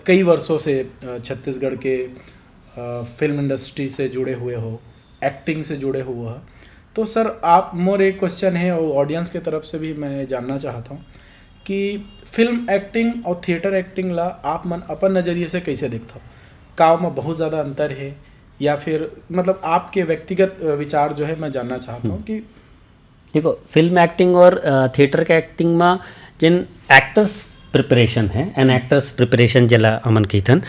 कई वर्षों से छत्तीसगढ़ के फिल्म इंडस्ट्री से जुड़े हुए हो, एक्टिंग से जुड़े हुए हो, तो सर आप मोर एक क्वेश्चन है और ऑडियंस के तरफ से भी मैं जानना चाहता हूँ कि फिल्म एक्टिंग और थिएटर एक्टिंग ला आप मन अपन नज़रिए से कैसे देखते हो? का में बहुत ज़्यादा अंतर है या फिर मतलब आपके व्यक्तिगत विचार जो है मैं जानना चाहता हूँ कि देखो, फिल्म एक्टिंग और थिएटर के एक्टिंग में जिन एक्टर्स प्रिपरेशन है एन एक्टर्स प्रिपरेशन जला अमन कीथन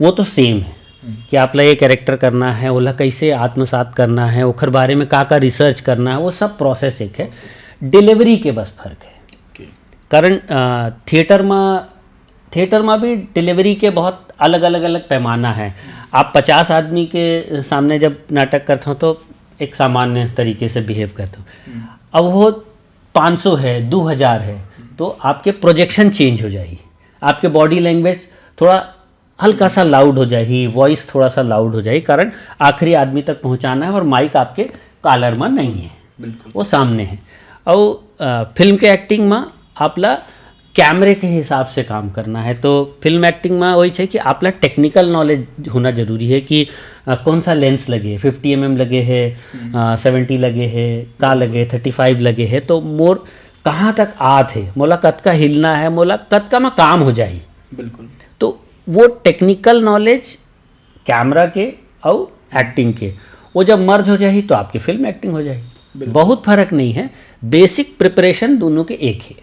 वो तो सेम है कि आपला ये कैरेक्टर करना है, ओला कैसे आत्मसात करना है, ओखर बारे में का रिसर्च करना है, वो सब प्रोसेस एक है। डिलीवरी के बस फर्क है। कारण थिएटर में भी डिलीवरी के बहुत अलग पैमाना है। आप 50 आदमी के सामने जब नाटक करते हो तो एक सामान्य तरीके से बिहेव करते हो, अब वो 500 है, 2000 है, तो आपके प्रोजेक्शन चेंज हो जाएगी, आपके बॉडी लैंग्वेज थोड़ा हल्का सा लाउड हो जाएगी, वॉइस थोड़ा सा लाउड हो जाएगी, कारण आखिरी आदमी तक पहुंचाना है और माइक आपके कॉलर में नहीं है, बिल्कुल वो सामने है। और फिल्म के एक्टिंग में आपला कैमरे के हिसाब से काम करना है, तो फिल्म एक्टिंग में वही है कि आपला टेक्निकल नॉलेज होना जरूरी है कि कौन सा लेंस लगे, 50 mm लगे है, 70 लगे है, का लगे 35 लगे है, तो मोर कहाँ तक आत है, मोला कत का हिलना है, मोला कत का में काम हो जाए, बिल्कुल। तो वो टेक्निकल नॉलेज कैमरा के और एक्टिंग के वो जब मर्ज हो जाए तो आपकी फिल्म एक्टिंग हो जाए। बहुत फर्क नहीं है, बेसिक प्रिपरेशन दोनों के एक है।